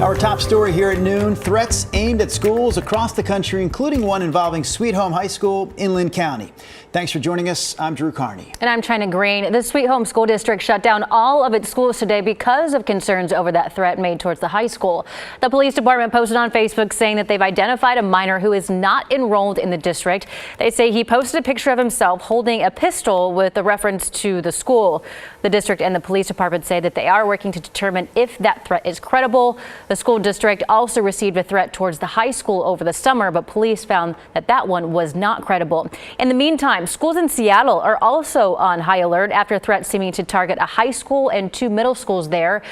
Our top story here at noon, threats aimed at schools across the country, including one involving Sweet Home High School in Lynn County. Thanks for joining us. I'm Drew Carney. And I'm China Green. The Sweet Home School District shut down all of its schools today because of concerns over that threat made towards the high school. The police department posted on Facebook saying that they've identified a minor who is not enrolled in the district. They say he posted a picture of himself holding a pistol with a reference to the school. The district and the police department say that they are working to determine if that threat is credible. The school district also received a threat towards the high school over the summer, but police found that that one was not credible. In the meantime, schools in Seattle are also on high alert after threats seeming to target a high school and two middle schools there.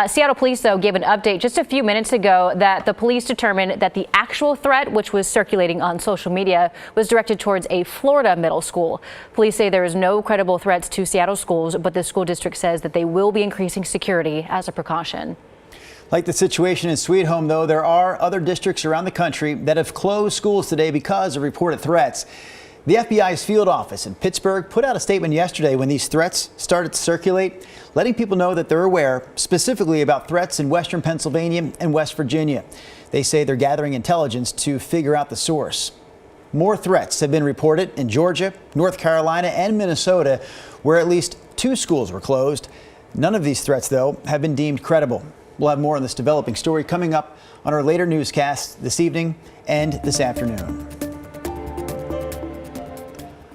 Seattle police, though, gave an update just a few minutes ago that the police determined that the actual threat, which was circulating on social media, was directed towards a Florida middle school. Police say there is no credible threats to Seattle schools, but the school district says that they will be increasing security as a precaution. Like the situation in Sweet Home, though, there are other districts around the country that have closed schools today because of reported threats. The FBI's field office in Pittsburgh put out a statement yesterday when these threats started to circulate, letting people know that they're aware specifically about threats in western Pennsylvania and West Virginia. They say they're gathering intelligence to figure out the source. More threats have been reported in Georgia, North Carolina, and Minnesota, where at least 2 schools were closed. None of these threats, though, have been deemed credible. We'll have more on this developing story coming up on our later newscast this evening and this afternoon.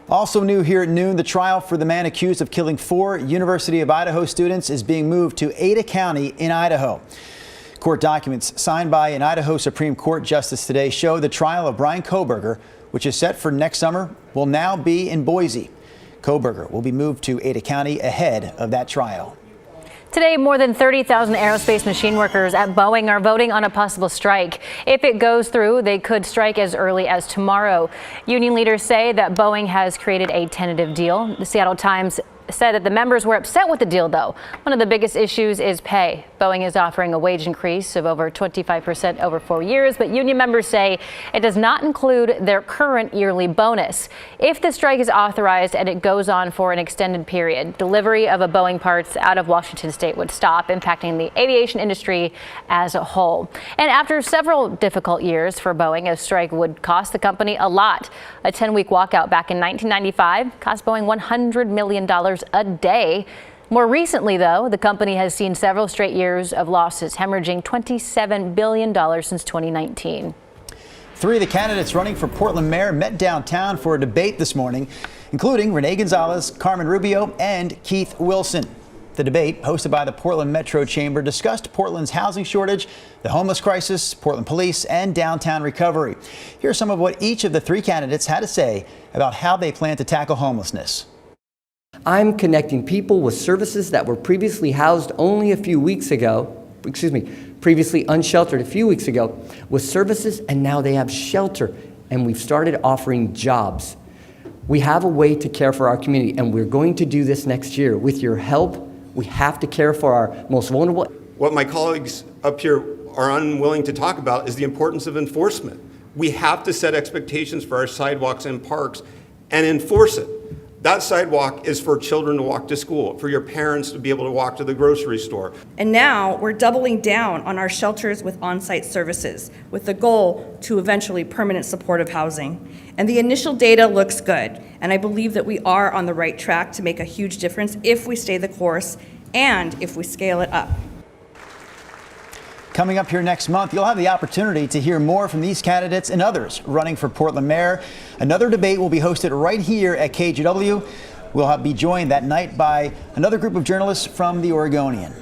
Also new here at noon, the trial for the man accused of killing 4 University of Idaho students is being moved to Ada County in Idaho. Court documents signed by an Idaho Supreme Court justice today show the trial of Brian Kohberger, which is set for next summer, will now be in Boise. Kohberger will be moved to Ada County ahead of that trial. Today, more than 30,000 aerospace machine workers at Boeing are voting on a possible strike. If it goes through, they could strike as early as tomorrow. Union leaders say that Boeing has created a tentative deal. The Seattle Times said that the members were upset with the deal, though. One of the biggest issues is pay. Boeing is offering a wage increase of over 25% over 4 years, but union members say it does not include their current yearly bonus. If the strike is authorized and it goes on for an extended period, delivery of a Boeing parts out of Washington state would stop, impacting the aviation industry as a whole. And after several difficult years for Boeing, a strike would cost the company a lot. A 10-week walkout back in 1995 cost Boeing $100 million a day. More recently, though, the company has seen several straight years of losses, hemorrhaging $27 billion since 2019. 3 of the candidates running for Portland mayor met downtown for a debate this morning, including Renee Gonzalez, Carmen Rubio, and Keith Wilson. The debate, hosted by the Portland Metro Chamber, discussed Portland's housing shortage, the homeless crisis, Portland police, and downtown recovery. Here's some of what each of the 3 candidates had to say about how they plan to tackle homelessness. I'm connecting people with services that were previously housed only a few weeks ago, previously unsheltered a few weeks ago, with services, and now they have shelter, and we've started offering jobs. We have a way to care for our community, and we're going to do this next year. With your help, we have to care for our most vulnerable. What my colleagues up here are unwilling to talk about is the importance of enforcement. We have to set expectations for our sidewalks and parks and enforce it. That sidewalk is for children to walk to school, for your parents to be able to walk to the grocery store. And now we're doubling down on our shelters with on-site services, with the goal to eventually permanent supportive housing. And the initial data looks good, and I believe that we are on the right track to make a huge difference if we stay the course and if we scale it up. Coming up here next month, you'll have the opportunity to hear more from these candidates and others running for Portland mayor. Another debate will be hosted right here at KGW. We'll be joined that night by another group of journalists from the Oregonian.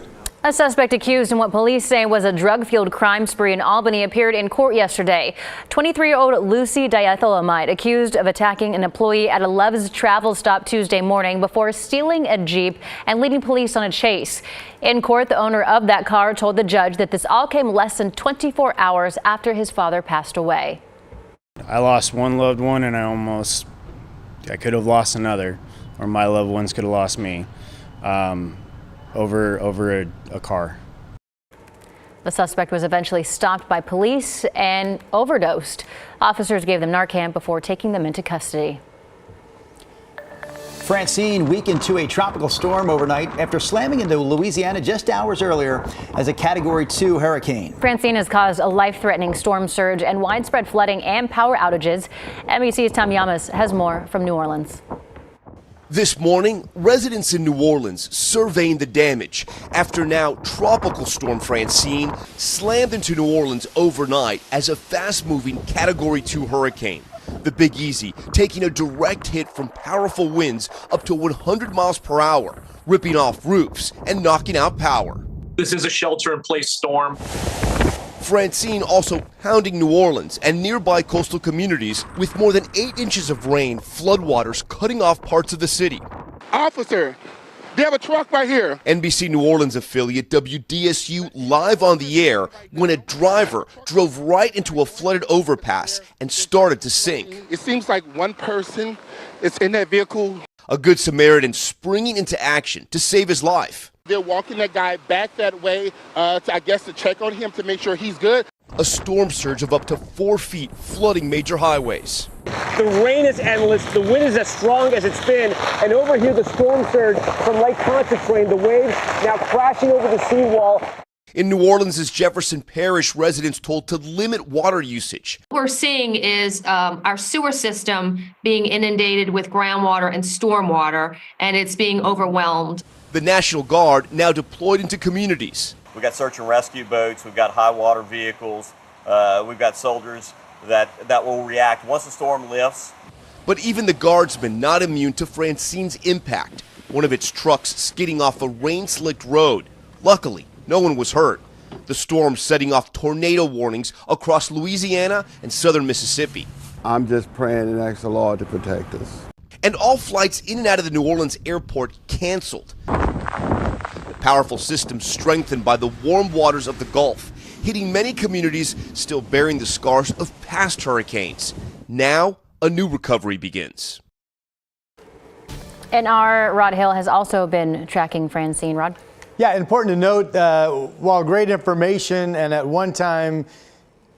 A suspect accused in what police say was a drug-fueled crime spree in Albany appeared in court yesterday. 23-year-old Lucy Diethylamide accused of attacking an employee at a Love's travel stop Tuesday morning before stealing a Jeep and leading police on a chase. In court, the owner of that car told the judge that this all came less than 24 hours after his father passed away. I lost one loved one, and I could have lost another, or my loved ones could have lost me. Over a car. The suspect was eventually stopped by police and overdosed. Officers gave them Narcan before taking them into custody. Francine weakened to a tropical storm overnight after slamming into Louisiana just hours earlier as a Category 2 hurricane. Francine has caused a life-threatening storm surge and widespread flooding and power outages. NBC's Tom Yamas has more from New Orleans. This morning, residents in New Orleans surveying the damage after now Tropical Storm Francine slammed into New Orleans overnight as a fast-moving Category 2 hurricane. The Big Easy taking a direct hit from powerful winds up to 100 miles per hour, ripping off roofs and knocking out power. This is a shelter-in-place storm. Francine also pounding New Orleans and nearby coastal communities with more than 8 inches of rain, floodwaters cutting off parts of the city. Officer, they have a truck right here. NBC New Orleans affiliate WDSU live on the air when a driver drove right into a flooded overpass and started to sink. It seems like one person is in that vehicle. A Good Samaritan springing into action to save his life. They're walking that guy back that way, to check on him to make sure he's good. A storm surge of up to 4 feet flooding major highways. The rain is endless, the wind is as strong as it's been, and over here the storm surge from Lake Pontchartrain, the waves now crashing over the seawall. In New Orleans' Jefferson Parish, residents told to limit water usage. What we're seeing is our sewer system being inundated with groundwater and stormwater, and it's being overwhelmed. The National Guard now deployed into communities. We've got search and rescue boats, we've got high water vehicles, we've got soldiers that will react once the storm lifts. But even the guardsmen not immune to Francine's impact, one of its trucks skidding off a rain-slicked road. Luckily, no one was hurt. The storm setting off tornado warnings across Louisiana and southern Mississippi. I'm just praying and asking the Lord to protect us. And all flights in and out of the New Orleans airport canceled. The powerful system strengthened by the warm waters of the Gulf, hitting many communities still bearing the scars of past hurricanes. Now, a new recovery begins. And our Rod Hill has also been tracking Francine. Rod? Yeah, important to note, while great information and at one time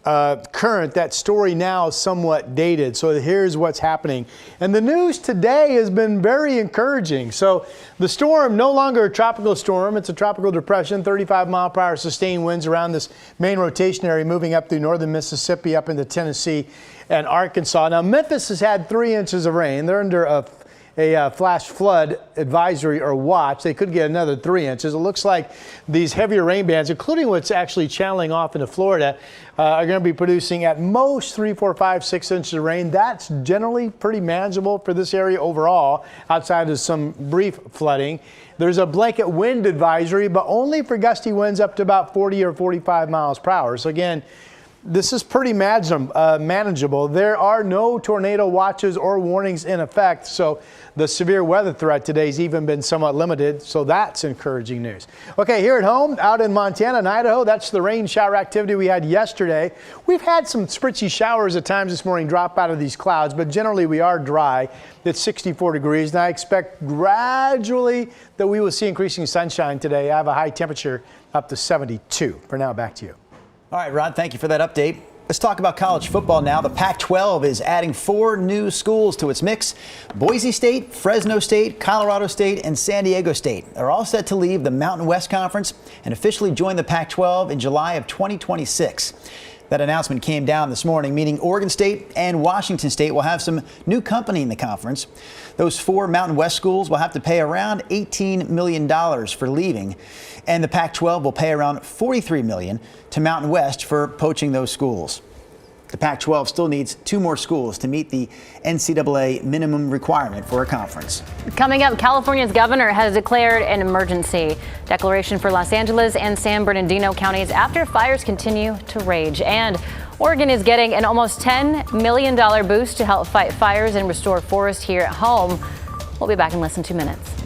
current, that story now is somewhat dated. So here's what's happening. And the news today has been very encouraging. So the storm, no longer a tropical storm, it's a tropical depression, 35-mile-per-hour sustained winds around this main rotation area moving up through northern Mississippi, up into Tennessee and Arkansas. Now, Memphis has had 3 inches of rain. They're under a flash flood advisory or watch. They could get another 3 inches. It looks like these heavier rain bands, including what's actually channeling off into Florida, are going to be producing at most 3, 4, 5, 6 inches of rain. That's generally pretty manageable for this area overall, outside of some brief flooding. There's a blanket wind advisory, but only for gusty winds up to about 40 or 45 miles per hour. So again, this is pretty manageable. There are no tornado watches or warnings in effect, so the severe weather threat today has even been somewhat limited, so that's encouraging news. Okay, here at home, out in Montana and Idaho, that's the rain shower activity we had yesterday. We've had some spritzy showers at times this morning drop out of these clouds, but generally we are dry. It's 64 degrees, and I expect gradually that we will see increasing sunshine today. I have a high temperature up to 72. For now, back to you. All right, Rod, thank you for that update. Let's talk about college football now. The Pac-12 is adding 4 new schools to its mix. Boise State, Fresno State, Colorado State, and San Diego State are all set to leave the Mountain West Conference and officially join the Pac-12 in July of 2026. That announcement came down this morning, meaning Oregon State and Washington State will have some new company in the conference. Those 4 Mountain West schools will have to pay around $18 million for leaving, and the Pac-12 will pay around $43 million to Mountain West for poaching those schools. The Pac-12 still needs 2 more schools to meet the NCAA minimum requirement for a conference. Coming up, California's governor has declared an emergency declaration for Los Angeles and San Bernardino counties after fires continue to rage. And Oregon is getting an almost $10 million boost to help fight fires and restore forests here at home. We'll be back in less than 2 minutes.